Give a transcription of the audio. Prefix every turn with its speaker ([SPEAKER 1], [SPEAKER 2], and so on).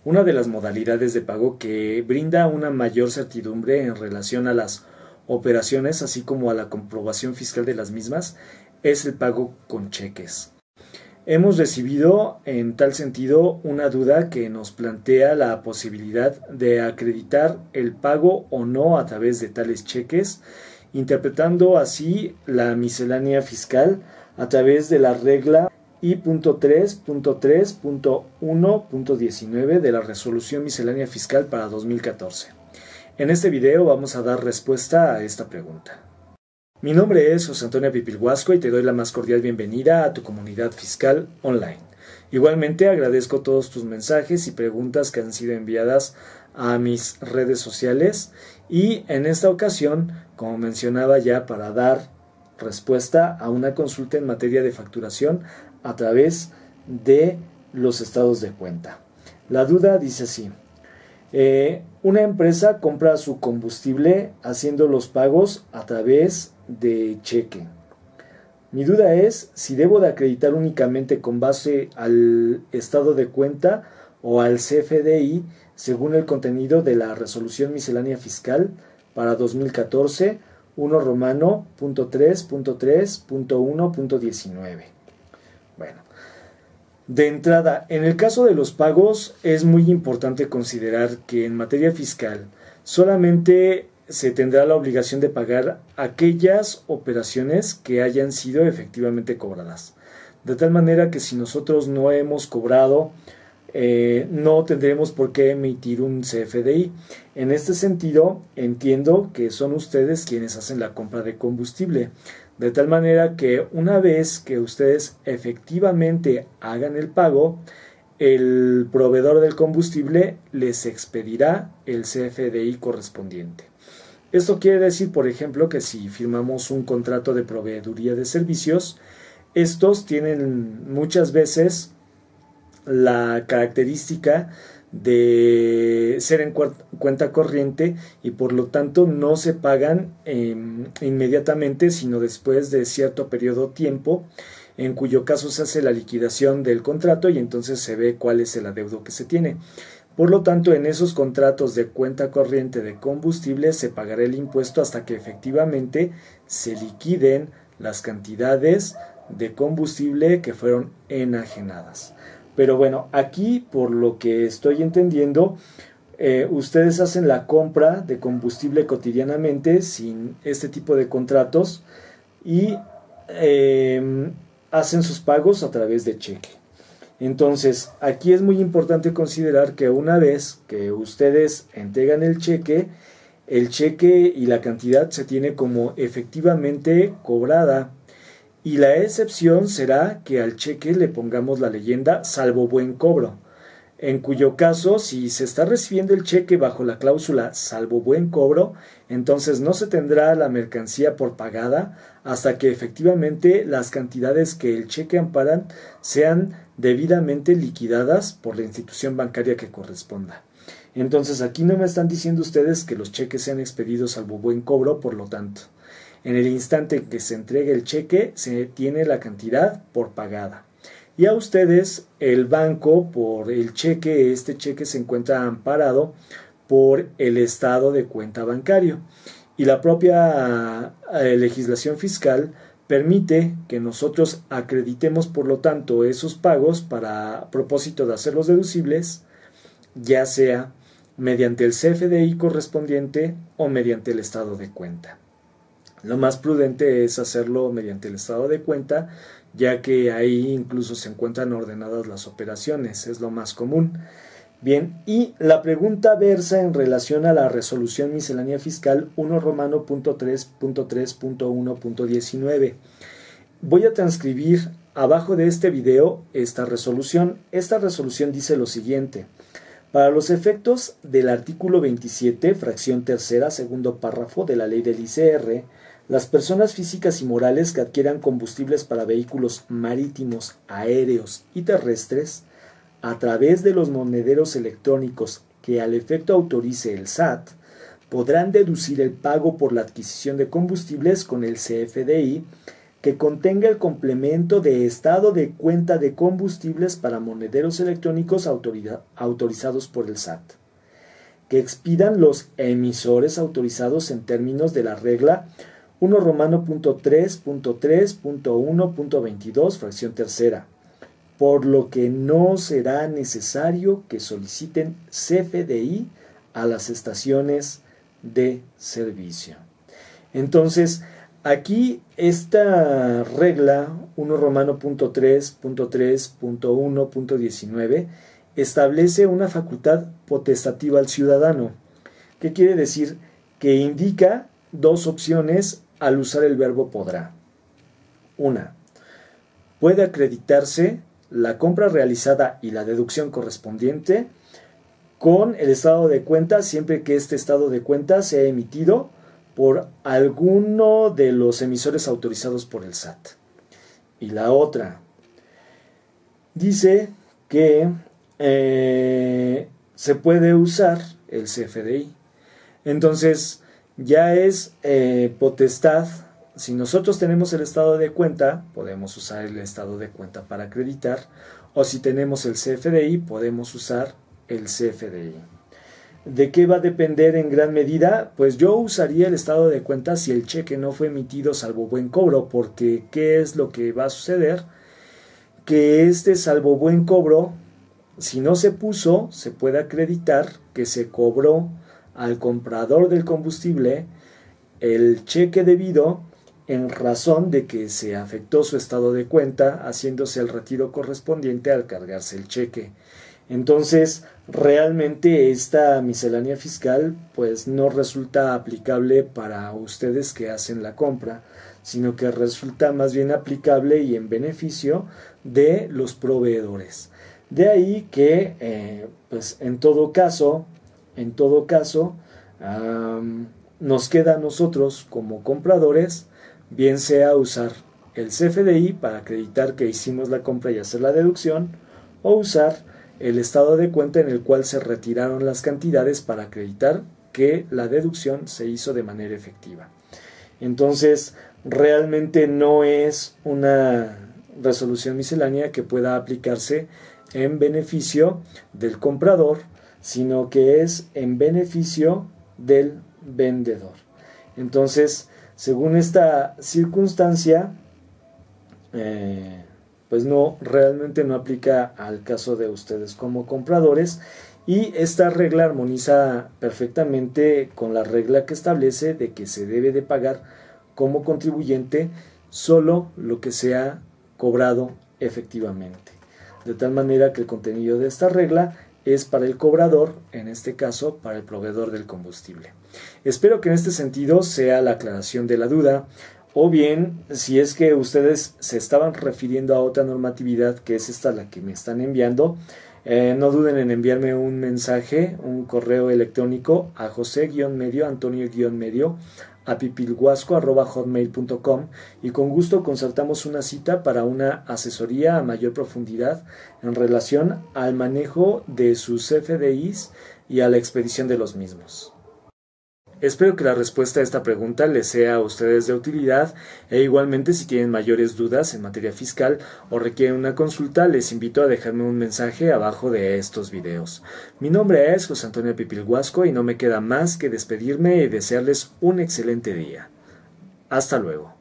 [SPEAKER 1] Una de las modalidades de pago que brinda una mayor certidumbre en relación a las operaciones, así como a la comprobación fiscal de las mismas, es el pago con cheques. Hemos recibido en tal sentido una duda que nos plantea la posibilidad de acreditar el pago o no a través de tales cheques, interpretando así la miscelánea fiscal a través de la regla I.3.3.1.19 de la Resolución Miscelánea Fiscal para 2014. En este video vamos a dar respuesta a esta pregunta. Mi nombre es José Antonio Pipilhuasco y te doy la más cordial bienvenida a tu comunidad fiscal online. Igualmente agradezco todos tus mensajes y preguntas que han sido enviadas a mis redes sociales y en esta ocasión, como mencionaba ya, para dar respuesta a una consulta en materia de facturación a través de los estados de cuenta. La duda dice así: una empresa compra su combustible haciendo los pagos a través de cheque. Mi duda es si debo de acreditar únicamente con base al estado de cuenta o al CFDI según el contenido de la Resolución Miscelánea Fiscal para 2014, 1 Romano, .3.3.1.19. Bueno, de entrada, en el caso de los pagos es muy importante considerar que en materia fiscal solamente se tendrá la obligación de pagar aquellas operaciones que hayan sido efectivamente cobradas. De tal manera que si nosotros no hemos cobrado, no tendremos por qué emitir un CFDI. En este sentido, entiendo que son ustedes quienes hacen la compra de combustible. De tal manera que una vez que ustedes efectivamente hagan el pago, el proveedor del combustible les expedirá el CFDI correspondiente. Esto quiere decir, por ejemplo, que si firmamos un contrato de proveeduría de servicios, estos tienen muchas veces la característica de ser en cuenta corriente y por lo tanto no se pagan inmediatamente, sino después de cierto periodo de tiempo, en cuyo caso se hace la liquidación del contrato y entonces se ve cuál es el adeudo que se tiene. Por lo tanto, en esos contratos de cuenta corriente de combustible se pagará el impuesto hasta que efectivamente se liquiden las cantidades de combustible que fueron enajenadas. Pero bueno, aquí por lo que estoy entendiendo, ustedes hacen la compra de combustible cotidianamente sin este tipo de contratos y hacen sus pagos a través de cheque. Entonces, aquí es muy importante considerar que una vez que ustedes entregan el cheque y la cantidad se tiene como efectivamente cobrada. Y la excepción será que al cheque le pongamos la leyenda salvo buen cobro, en cuyo caso, si se está recibiendo el cheque bajo la cláusula salvo buen cobro, entonces no se tendrá la mercancía por pagada hasta que efectivamente las cantidades que el cheque amparan sean debidamente liquidadas por la institución bancaria que corresponda. Entonces aquí no me están diciendo ustedes que los cheques sean expedidos salvo buen cobro, por lo tanto, en el instante en que se entregue el cheque, se tiene la cantidad por pagada. Y a ustedes, el banco, por el cheque, este cheque se encuentra amparado por el estado de cuenta bancario. Y la propia legislación fiscal permite que nosotros acreditemos, por lo tanto, esos pagos para propósito de hacerlos deducibles, ya sea mediante el CFDI correspondiente o mediante el estado de cuenta. Lo más prudente es hacerlo mediante el estado de cuenta, ya que ahí incluso se encuentran ordenadas las operaciones, es lo más común. Bien, y la pregunta versa en relación a la Resolución Miscelánea Fiscal 1 Romano .3.3.1.19. Voy a transcribir abajo de este video esta resolución. Esta resolución dice lo siguiente: para los efectos del artículo 27, fracción tercera, segundo párrafo de la ley del ICR, las personas físicas y morales que adquieran combustibles para vehículos marítimos, aéreos y terrestres a través de los monederos electrónicos que al efecto autorice el SAT, podrán deducir el pago por la adquisición de combustibles con el CFDI que contenga el complemento de estado de cuenta de combustibles para monederos electrónicos autorizados por el SAT, que expidan los emisores autorizados en términos de la regla 1.3.3.1.22, fracción tercera, por lo que no será necesario que soliciten CFDI a las estaciones de servicio. Entonces, aquí esta regla 1.3.3.1.19 establece una facultad potestativa al ciudadano. ¿Qué quiere decir? Que indica dos opciones al usar el verbo podrá. Una, puede acreditarse la compra realizada y la deducción correspondiente con el estado de cuenta siempre que este estado de cuenta sea emitido por alguno de los emisores autorizados por el SAT. Y la otra dice que se puede usar el CFDI. Entonces ya es potestad. Si nosotros tenemos el estado de cuenta, podemos usar el estado de cuenta para acreditar, o si tenemos el CFDI, podemos usar el CFDI. ¿De qué va a depender en gran medida? Pues yo usaría el estado de cuenta si el cheque no fue emitido salvo buen cobro, porque ¿qué es lo que va a suceder? Que este salvo buen cobro, si no se puso, se puede acreditar que se cobró al comprador del combustible el cheque debido en razón de que se afectó su estado de cuenta, haciéndose el retiro correspondiente al cargarse el cheque. Entonces, realmente esta miscelánea fiscal pues no resulta aplicable para ustedes que hacen la compra, sino que resulta más bien aplicable y en beneficio de los proveedores. De ahí que pues en todo caso, nos queda a nosotros como compradores, bien sea usar el CFDI para acreditar que hicimos la compra y hacer la deducción, o usar el estado de cuenta en el cual se retiraron las cantidades para acreditar que la deducción se hizo de manera efectiva. Entonces, realmente no es una resolución miscelánea que pueda aplicarse en beneficio del comprador, sino que es en beneficio del vendedor. Entonces, según esta circunstancia, pues realmente no aplica al caso de ustedes como compradores, y esta regla armoniza perfectamente con la regla que establece de que se debe de pagar como contribuyente solo lo que se ha cobrado efectivamente, de tal manera que el contenido de esta regla es para el cobrador, en este caso para el proveedor del combustible. Espero que en este sentido sea la aclaración de la duda, o bien si es que ustedes se estaban refiriendo a otra normatividad que es esta la que me están enviando, no duden en enviarme un mensaje, un correo electrónico a José-Antonio- a pipilhuasco@hotmail.com, y con gusto concertamos una cita para una asesoría a mayor profundidad en relación al manejo de sus CFDIs y a la expedición de los mismos. Espero que la respuesta a esta pregunta les sea a ustedes de utilidad, e igualmente si tienen mayores dudas en materia fiscal o requieren una consulta, les invito a dejarme un mensaje abajo de estos videos. Mi nombre es José Antonio Pipilhuasco y no me queda más que despedirme y desearles un excelente día. Hasta luego.